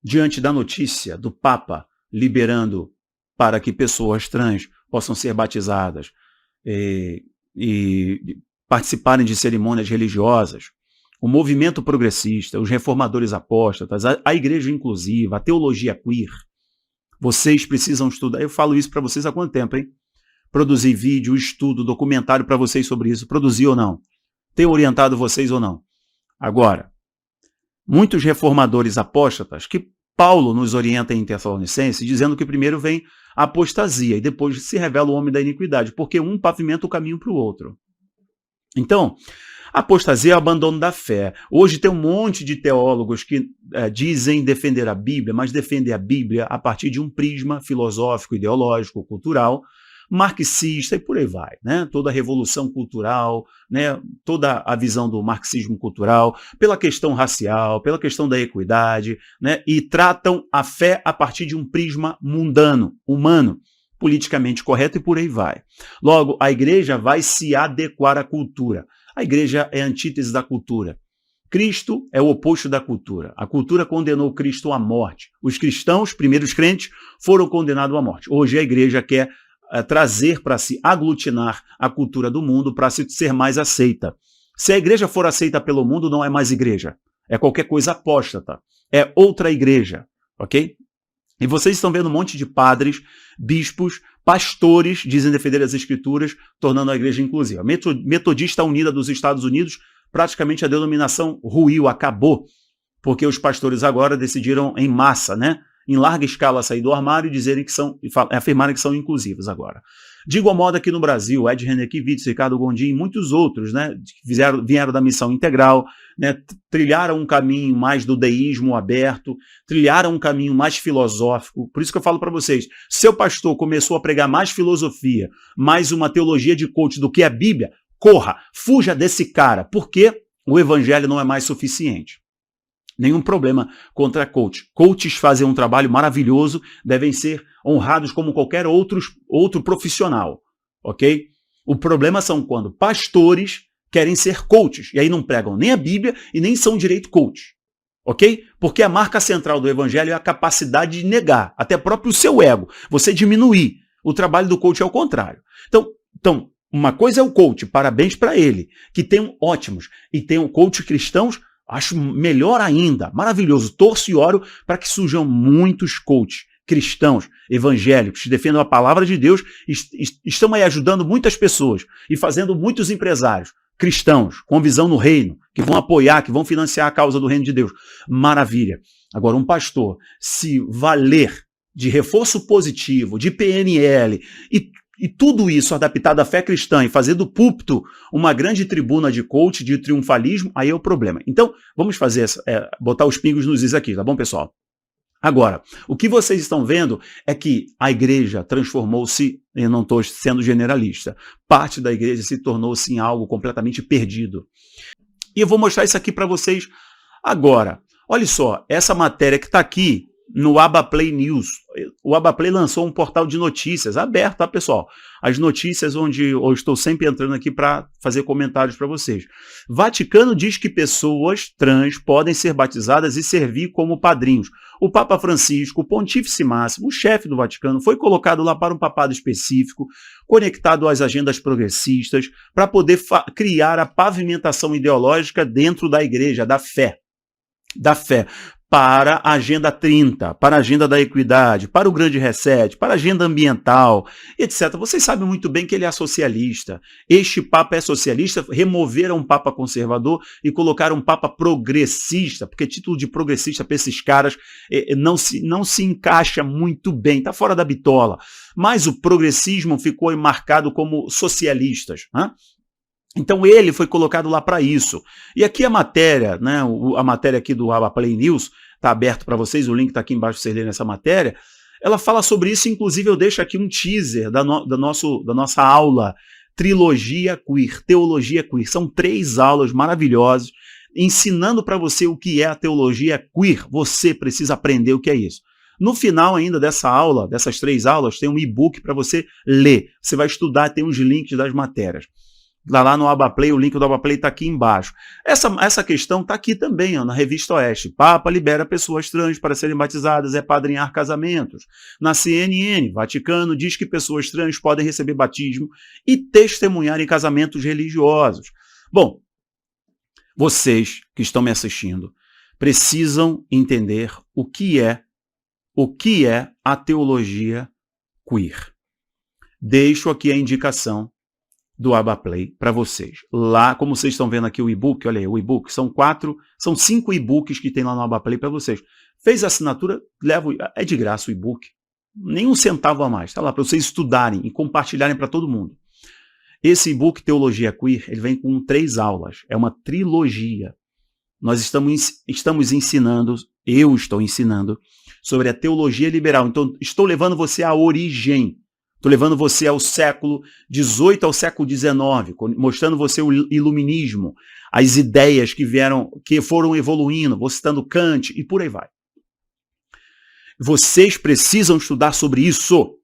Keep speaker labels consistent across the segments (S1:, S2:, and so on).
S1: diante da notícia do Papa liberando para que pessoas trans possam ser batizadas e participarem de cerimônias religiosas, o movimento progressista, os reformadores apóstatas, a igreja inclusiva, a teologia queer, vocês precisam estudar. Eu falo isso para vocês há quanto tempo, hein? Produzir vídeo, estudo, documentário para vocês sobre isso. Produzir ou não? Tem orientado vocês ou não? Agora, muitos reformadores apóstatas, que Paulo nos orienta em Tessalonicenses, dizendo que primeiro vem a apostasia e depois se revela o homem da iniquidade, porque um pavimenta o caminho para o outro. Então, a apostasia é o abandono da fé. Hoje tem um monte de teólogos que dizem defender a Bíblia, mas defendem a Bíblia a partir de um prisma filosófico, ideológico, cultural, marxista e por aí vai, né? Toda a revolução cultural, né? Toda a visão do marxismo cultural, pela questão racial, pela questão da equidade, né? E tratam a fé a partir de um prisma mundano, humano, politicamente correto e por aí vai. Logo, a igreja vai se adequar à cultura. A igreja é a antítese da cultura. Cristo é o oposto da cultura. A cultura condenou Cristo à morte. Os cristãos, primeiros crentes, foram condenados à morte. Hoje a igreja quer trazer para si, aglutinar a cultura do mundo para ser mais aceita. Se a igreja for aceita pelo mundo, não é mais igreja. É qualquer coisa apóstata. É outra igreja, ok? E vocês estão vendo um monte de padres, bispos, pastores, dizem defender as escrituras, tornando a igreja inclusiva. Metodista Unida dos Estados Unidos, praticamente a denominação ruiu, acabou, porque os pastores agora decidiram em massa, né? Em larga escala sair do armário e afirmarem que são inclusivos agora. De igual modo aqui no Brasil, Ed Renekiewicz, Ricardo Gondim e muitos outros, né, vieram da missão integral, né, trilharam um caminho mais do deísmo aberto, trilharam um caminho mais filosófico. Por isso que eu falo para vocês, seu pastor começou a pregar mais filosofia, mais uma teologia de coach do que a Bíblia, corra, fuja desse cara, porque o evangelho não é mais suficiente. Nenhum problema contra coach. Coaches fazem um trabalho maravilhoso, devem ser honrados como qualquer outro profissional, ok? O problema são quando pastores querem ser coaches, e aí não pregam nem a Bíblia e nem são direito coach, ok? Porque a marca central do evangelho é a capacidade de negar, até próprio o seu ego, você diminuir. O trabalho do coach é o contrário. Então uma coisa é o coach, parabéns para ele, que tem ótimos, e tem um coach cristãos. Acho melhor ainda, maravilhoso. Torço e oro para que surjam muitos coaches cristãos, evangélicos, que defendam a palavra de Deus, estão aí ajudando muitas pessoas e fazendo muitos empresários cristãos, com visão no reino, que vão apoiar, que vão financiar a causa do reino de Deus. Maravilha. Agora, um se valer de reforço positivo, de PNL e tudo isso adaptado à fé cristã e fazer do púlpito uma grande tribuna de coach, de triunfalismo, aí é o problema. Então, vamos fazer botar os pingos nos is aqui, tá bom, pessoal? Agora, o que vocês estão vendo é que a igreja transformou-se, eu não estou sendo generalista, parte da igreja se tornou-se em algo completamente perdido. E eu vou mostrar isso aqui para vocês agora. Olha só, essa matéria que está aqui no Abaplay News. O Abaplay lançou um portal de notícias aberto, tá, pessoal? As notícias onde eu estou sempre entrando aqui para fazer comentários para vocês. Vaticano diz que pessoas trans podem ser batizadas e servir como padrinhos. O Papa Francisco, o Pontífice Máximo, o chefe do Vaticano, foi colocado lá para um papado específico, conectado às agendas progressistas, para poder criar a pavimentação ideológica dentro da igreja, da fé. Para a Agenda 30, para a Agenda da Equidade, para o Grande Reset, para a Agenda Ambiental, etc. Vocês sabem muito bem que ele é socialista. Este Papa é socialista, removeram um Papa conservador e colocaram um Papa progressista, porque título de progressista para esses caras não se encaixa muito bem, está fora da bitola. Mas o progressismo ficou marcado como socialistas, né? Então ele foi colocado lá para isso. E aqui a matéria, né, a matéria aqui do Abaplay News, está aberto para vocês, o link está aqui embaixo para vocês lerem essa matéria, ela fala sobre isso, inclusive eu deixo aqui um teaser da nossa aula Trilogia Queer, Teologia Queer. São 3 aulas maravilhosas, ensinando para você o que é a teologia queer. Você precisa aprender o que é isso. No final ainda dessa aula, dessas 3 aulas, tem um e-book para você ler. Você vai estudar, tem os links das matérias. Lá no Abaplay, o link do Abaplay está aqui embaixo. Essa questão está aqui também, ó, na Revista Oeste. Papa libera pessoas trans para serem batizadas, padrinhar casamentos. Na CNN, Vaticano diz que pessoas trans podem receber batismo e testemunhar em casamentos religiosos. Bom, vocês que estão me assistindo precisam entender o que é a teologia queer. Deixo aqui a indicação do Abaplay para vocês. Lá, como vocês estão vendo aqui o e-book, olha aí, o e-book, são 5 e-books que tem lá no Abaplay para vocês. Fez a assinatura, é de graça o e-book, nem um centavo a mais, está lá para vocês estudarem e compartilharem para todo mundo. Esse e-book Teologia Queer, ele vem com 3 aulas, é uma trilogia. Nós estamos ensinando, eu estou ensinando, sobre a teologia liberal. Então, estou levando você à origem. Estou levando você ao século XVIII ao século XIX, mostrando você o iluminismo, as ideias que foram evoluindo, vou citando Kant e por aí vai. Vocês precisam estudar sobre isso,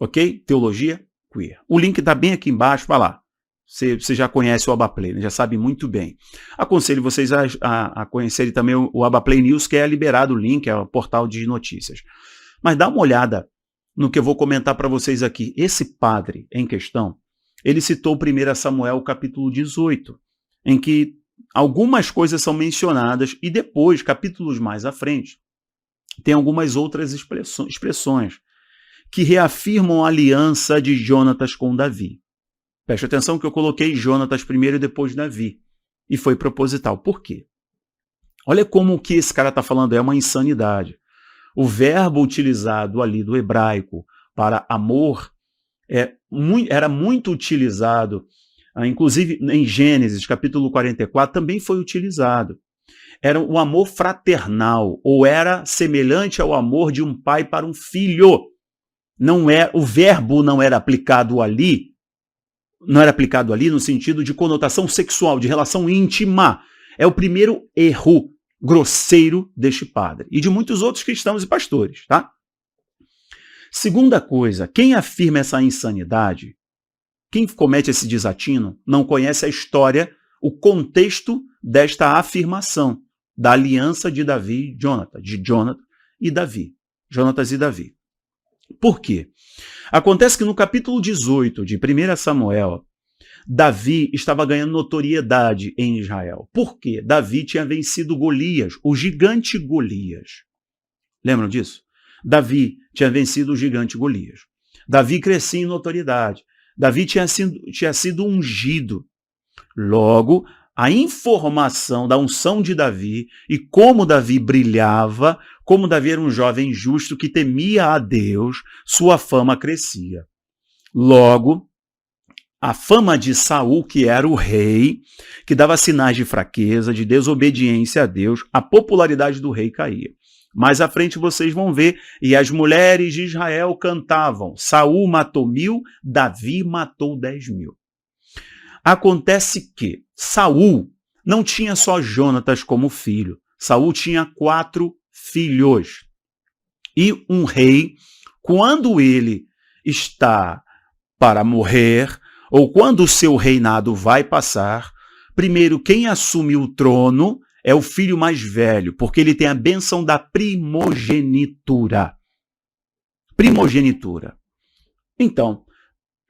S1: ok? Teologia queer. O link está bem aqui embaixo, vai lá. Você já conhece o Abaplay, né? Já sabe muito bem. Aconselho vocês a conhecerem também o Abaplay News, que é liberado o link, é o portal de notícias. Mas dá uma olhada no que eu vou comentar para vocês aqui. Esse padre em questão, ele citou 1 Samuel capítulo 18, em que algumas coisas são mencionadas e depois, capítulos mais à frente, tem algumas outras expressões que reafirmam a aliança de Jonatas com Davi. Preste atenção que eu coloquei Jonatas primeiro e depois Davi. E foi proposital. Por quê? Olha como o que esse cara está falando é uma insanidade. O verbo utilizado ali do hebraico para amor era muito utilizado, inclusive em Gênesis, capítulo 44, também foi utilizado. Era um amor fraternal, ou era semelhante ao amor de um pai para um filho. O verbo não era aplicado ali no sentido de conotação sexual, de relação íntima. É o primeiro erro grosseiro deste padre e de muitos outros cristãos e pastores, tá? Segunda coisa, quem afirma essa insanidade, quem comete esse desatino, não conhece a história, o contexto desta afirmação da aliança de Davi e Jonatas, de Jonatas e Davi. Jonatas e Davi. Por quê? Acontece que no capítulo 18 de 1 Samuel, Davi estava ganhando notoriedade em Israel. Por quê? Davi tinha vencido Golias, o gigante Golias. Lembram disso? Davi tinha vencido o gigante Golias. Davi crescia em notoriedade. Davi tinha sido ungido. Logo, a informação da unção de Davi e como Davi brilhava, como Davi era um jovem justo que temia a Deus, sua fama crescia. Logo, a fama de Saul, que era o rei, que dava sinais de fraqueza, de desobediência a Deus, a popularidade do rei caía. Mais à frente vocês vão ver, e as mulheres de Israel cantavam, Saul matou 1000, Davi matou 10.000. Acontece que Saul não tinha só Jonatas como filho, Saul tinha 4 filhos. E um rei, quando ele está para morrer, ou quando o seu reinado vai passar, primeiro quem assume o trono é o filho mais velho, porque ele tem a bênção da primogenitura. Primogenitura. Então,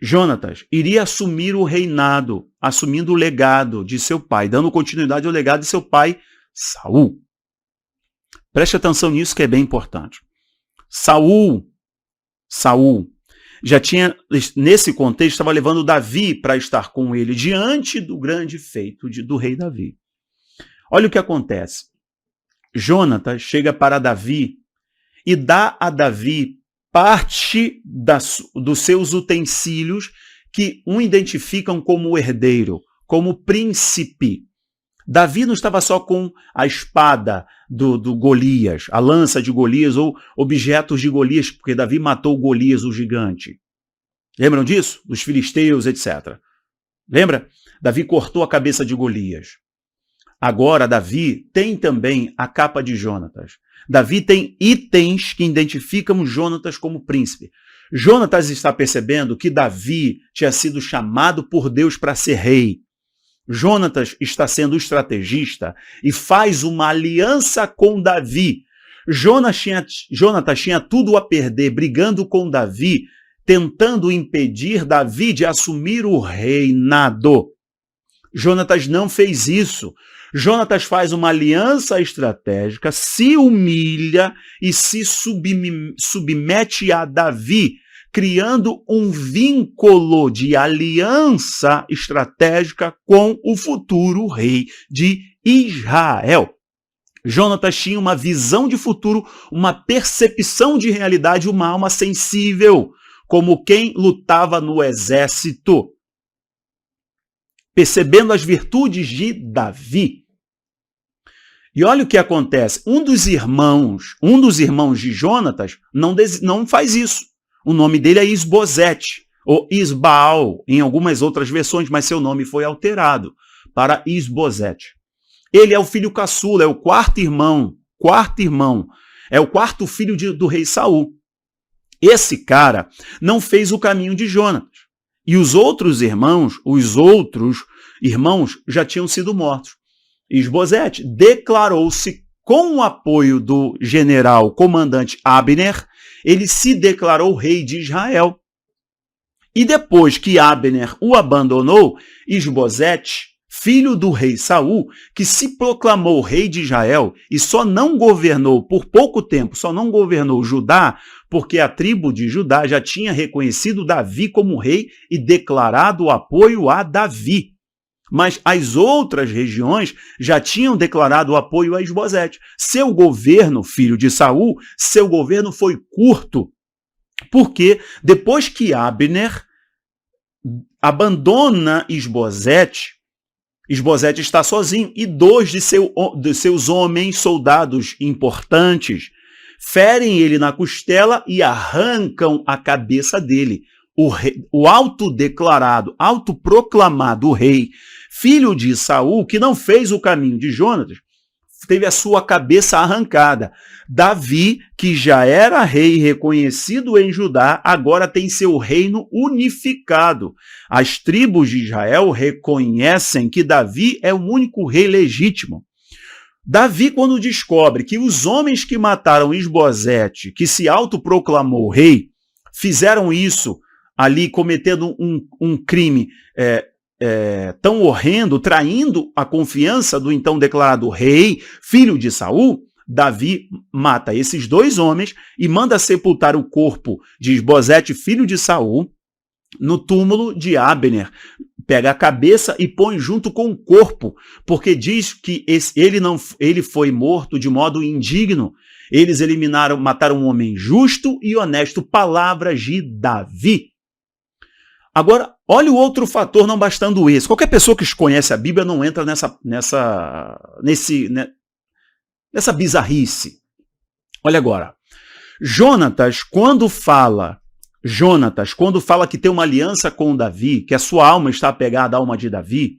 S1: Jonatas iria assumir o reinado, assumindo o legado de seu pai, dando continuidade ao legado de seu pai, Saul. Preste atenção nisso que é bem importante. Saul já tinha, nesse contexto, estava levando Davi para estar com ele, diante do grande feito do rei Davi. Olha o que acontece. Jonatas chega para Davi e dá a Davi parte dos seus utensílios que o identificam como herdeiro, como príncipe. Davi não estava só com a espada do Golias, a lança de Golias ou objetos de Golias, porque Davi matou Golias, o gigante. Lembram disso? Dos filisteus, etc. Lembra? Davi cortou a cabeça de Golias. Agora, Davi tem também a capa de Jonatas. Davi tem itens que identificam Jonatas como príncipe. Jonatas está percebendo que Davi tinha sido chamado por Deus para ser rei. Jonatas está sendo estrategista e faz uma aliança com Davi. Jonatas tinha tudo a perder brigando com Davi, tentando impedir Davi de assumir o reinado. Jonatas não fez isso. Jonatas faz uma aliança estratégica, se humilha e se submete a Davi, criando um vínculo de aliança estratégica com o futuro rei de Israel. Jonatas tinha uma visão de futuro, uma percepção de realidade, uma alma sensível, como quem lutava no exército, percebendo as virtudes de Davi. E olha o que acontece, um dos irmãos de Jonatas não faz isso. O nome dele é Isbosete, ou Isbaal, em algumas outras versões, mas seu nome foi alterado para Isbosete. Ele é o filho caçula, é o quarto irmão, é o quarto filho do rei Saul. Esse cara não fez o caminho de Jonatas. E os outros irmãos já tinham sido mortos. Isbosete declarou-se com o apoio do general comandante Abner, ele se declarou rei de Israel. E depois que Abner o abandonou, Isbosete, filho do rei Saul, que se proclamou rei de Israel e só não governou por pouco tempo, só não governou Judá, porque a tribo de Judá já tinha reconhecido Davi como rei e declarado o apoio a Davi. Mas as outras regiões já tinham declarado o apoio a Isbosete. Seu governo, filho de Saul, seu governo foi curto, porque depois que Abner abandona Isbosete está sozinho e dois de seus homens, soldados importantes, ferem ele na costela e arrancam a cabeça dele. O autodeclarado, autoproclamado rei, filho de Saul, que não fez o caminho de Jonatas, teve a sua cabeça arrancada. Davi, que já era rei reconhecido em Judá, agora tem seu reino unificado. As tribos de Israel reconhecem que Davi é o único rei legítimo. Davi, quando descobre que os homens que mataram Isbosete, que se autoproclamou rei, fizeram isso ali cometendo um crime tão horrendo, traindo a confiança do então declarado rei, filho de Saul, Davi mata esses dois homens e manda sepultar o corpo de Isbosete, filho de Saul, no túmulo de Abner. Pega a cabeça e põe junto com o corpo, porque diz que ele foi morto de modo indigno. Eles mataram um homem justo e honesto, palavras de Davi. Agora, olha o outro fator, não bastando esse. Qualquer pessoa que conhece a Bíblia não entra nessa bizarrice. Olha agora. Jonatas, quando fala que tem uma aliança com Davi, que a sua alma está apegada à alma de Davi,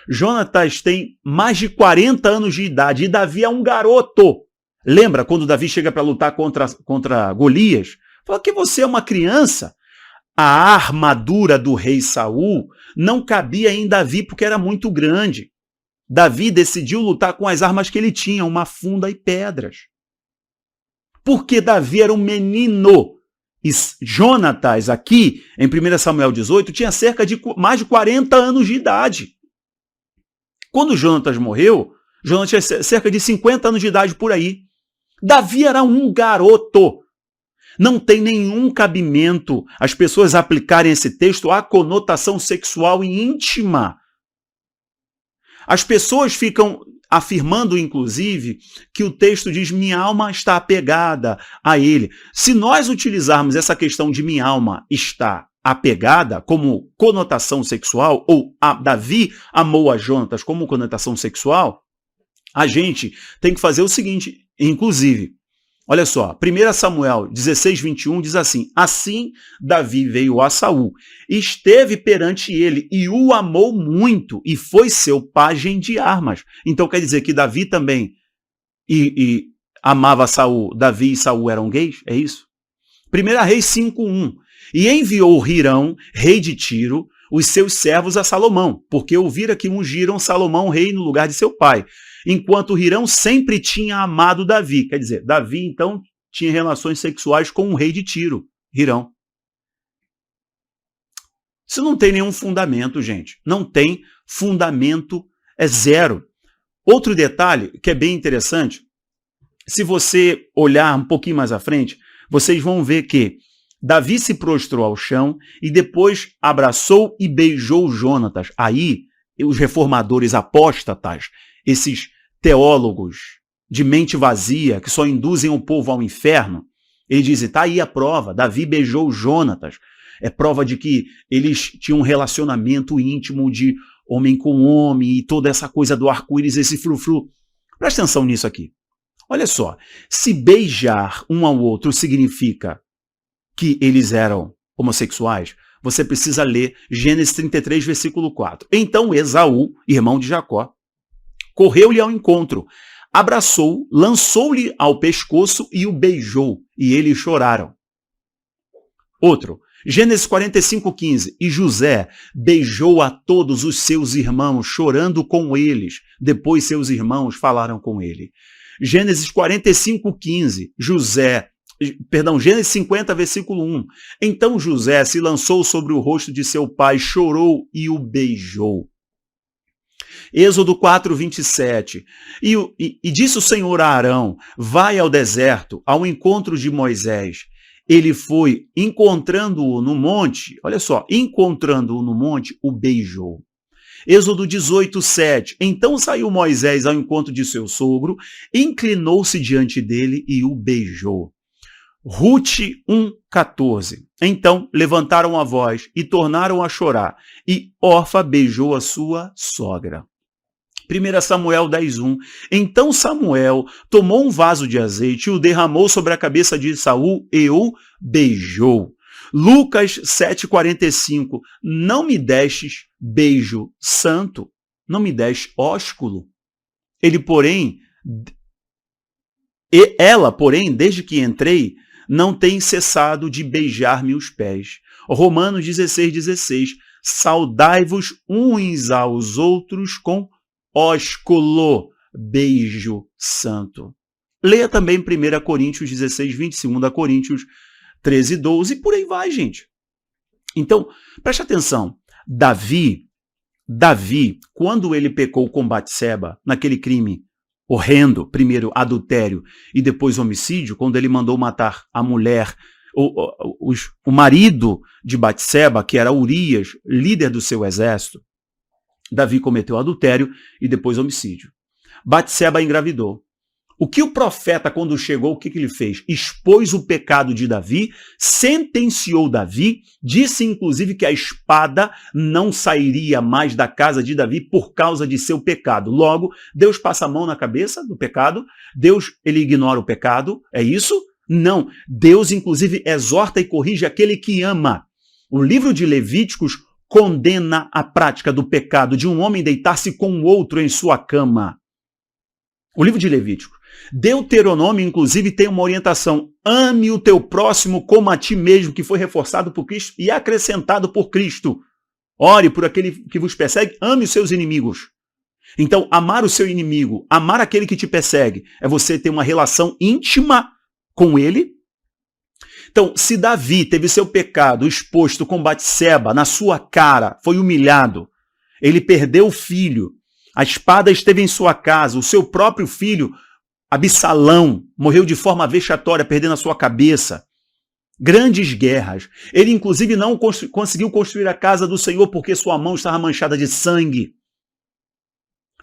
S1: Jonatas tem mais de 40 anos de idade e Davi é um garoto. Lembra quando Davi chega para lutar contra Golias? Fala que você é uma criança. A armadura do rei Saul não cabia em Davi porque era muito grande. Davi decidiu lutar com as armas que ele tinha, uma funda e pedras. Porque Davi era um menino. E Jonatas, aqui em 1 Samuel 18, tinha cerca de mais de 40 anos de idade. Quando Jonatas morreu, Jonatas tinha cerca de 50 anos de idade por aí. Davi era um garoto. Não tem nenhum cabimento as pessoas aplicarem esse texto à conotação sexual e íntima. As pessoas ficam afirmando, inclusive, que o texto diz minha alma está apegada a ele. Se nós utilizarmos essa questão de minha alma está apegada como conotação sexual, ou Davi amou a Jonatas como conotação sexual, a gente tem que fazer o seguinte, inclusive, olha só, 1 Samuel 16, 21 diz assim, assim Davi veio a Saul, esteve perante ele e o amou muito e foi seu pajem de armas. Então quer dizer que Davi também amava Saul, Davi e Saul eram gays? É isso? 1 Reis 5:1, E enviou Hirão, rei de Tiro, os seus servos a Salomão, porque ouvira que ungiram Salomão rei no lugar de seu pai, enquanto Hirão sempre tinha amado Davi. Quer dizer, Davi então tinha relações sexuais com o rei de Tiro, Hirão. Isso não tem nenhum fundamento, gente. Não tem fundamento, é zero. Outro detalhe que é bem interessante, se você olhar um pouquinho mais à frente, vocês vão ver que Davi se prostrou ao chão e depois abraçou e beijou Jonatas. Aí, os reformadores apóstatas, esses teólogos de mente vazia, que só induzem o povo ao inferno, eles dizem, tá aí a prova, Davi beijou Jonatas. É prova de que eles tinham um relacionamento íntimo de homem com homem e toda essa coisa do arco-íris, esse frufru. Presta atenção nisso aqui. Olha só, se beijar um ao outro significa que eles eram homossexuais, você precisa ler Gênesis 33, versículo 4. Então Esaú, irmão de Jacó, correu-lhe ao encontro, abraçou, lançou-lhe ao pescoço e o beijou, e eles choraram. Outro, Gênesis 45:15, e José beijou a todos os seus irmãos, chorando com eles. Depois seus irmãos falaram com ele. Gênesis 45:15, Gênesis 50, versículo 1. Então José se lançou sobre o rosto de seu pai, chorou e o beijou. Êxodo 4:27. E disse o Senhor a Arão, vai ao deserto, ao encontro de Moisés. Ele foi, encontrando-o no monte, olha só, encontrando-o no monte, o beijou. Êxodo 18:7. Então saiu Moisés ao encontro de seu sogro, inclinou-se diante dele e o beijou. Rute 1:14. Então levantaram a voz e tornaram a chorar, e Orfa beijou a sua sogra. 1 Samuel 10:1. Então Samuel tomou um vaso de azeite e o derramou sobre a cabeça de Saul e o beijou. Lucas 7:45. Não me destes beijo santo, não me deste ósculo. Ela, porém, desde que entrei, não tem cessado de beijar-me os pés. Romanos 16:16. Saudai-vos uns aos outros com ósculo, beijo santo. Leia também 1 Coríntios 16:20, 2 Coríntios 13:12 e por aí vai, gente. Então, preste atenção. Davi, quando ele pecou com Batseba, naquele crime horrendo, primeiro adultério e depois homicídio, quando ele mandou matar a mulher, o marido de Batseba, que era Urias, líder do seu exército, Davi cometeu adultério e depois homicídio. Batseba engravidou. O que o profeta, quando chegou, o que ele fez? Expôs o pecado de Davi, sentenciou Davi, disse inclusive que a espada não sairia mais da casa de Davi por causa de seu pecado. Logo, Deus passa a mão na cabeça do pecado, Deus ele ignora o pecado, é isso? Não, Deus inclusive exorta e corrige aquele que ama. O livro de Levíticos condena a prática do pecado de um homem deitar-se com outro em sua cama. O livro de Levítico. Deuteronômio, inclusive, tem uma orientação. Ame o teu próximo como a ti mesmo, que foi reforçado por Cristo e acrescentado por Cristo. Ore por aquele que vos persegue, ame os seus inimigos. Então, amar o seu inimigo, amar aquele que te persegue, é você ter uma relação íntima com ele. Então, se Davi teve seu pecado exposto com Batseba na sua cara, foi humilhado, ele perdeu o filho, a espada esteve em sua casa, o seu próprio filho, Absalão, morreu de forma vexatória, perdendo a sua cabeça. Grandes guerras. Ele, inclusive, não conseguiu construir a casa do Senhor porque sua mão estava manchada de sangue.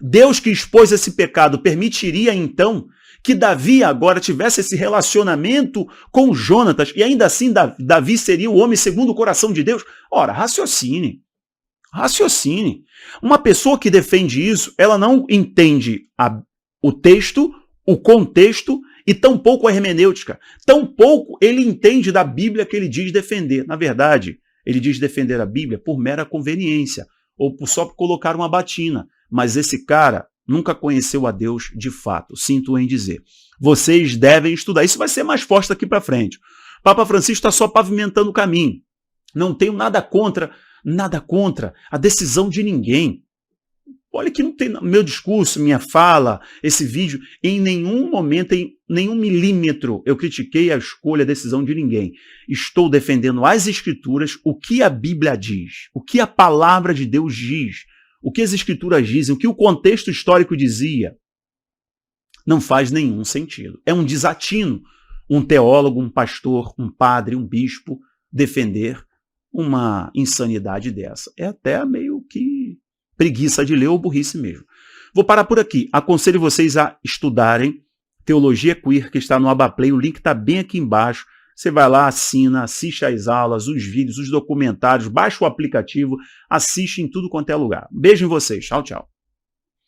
S1: Deus que expôs esse pecado permitiria, então, que Davi agora tivesse esse relacionamento com Jonatas, e ainda assim Davi seria o homem segundo o coração de Deus? Ora, raciocine. Raciocine. Uma pessoa que defende isso, ela não entende o texto, o contexto e tampouco a hermenêutica. Tampouco ele entende da Bíblia que ele diz defender. Na verdade, ele diz defender a Bíblia por mera conveniência, ou só por colocar uma batina. Mas esse cara nunca conheceu a Deus de fato, sinto em dizer. Vocês devem estudar. Isso vai ser mais forte daqui para frente. Papa Francisco está só pavimentando o caminho. Não tenho nada contra a decisão de ninguém. Olha que não tem meu discurso, minha fala, esse vídeo, em nenhum momento, em nenhum milímetro, eu critiquei a escolha, a decisão de ninguém. Estou defendendo as Escrituras, o que a Bíblia diz, o que a palavra de Deus diz, o que as Escrituras dizem, o que o contexto histórico dizia. Não faz nenhum sentido. É um desatino um teólogo, um pastor, um padre, um bispo defender uma insanidade dessa. É até meio que preguiça de ler ou burrice mesmo. Vou parar por aqui. Aconselho vocês a estudarem Teologia Queer, que está no Abaplay. O link está bem aqui embaixo. Você vai lá, assina, assiste às aulas, os vídeos, os documentários, baixa o aplicativo, assiste em tudo quanto é lugar. Beijo em vocês. Tchau, tchau.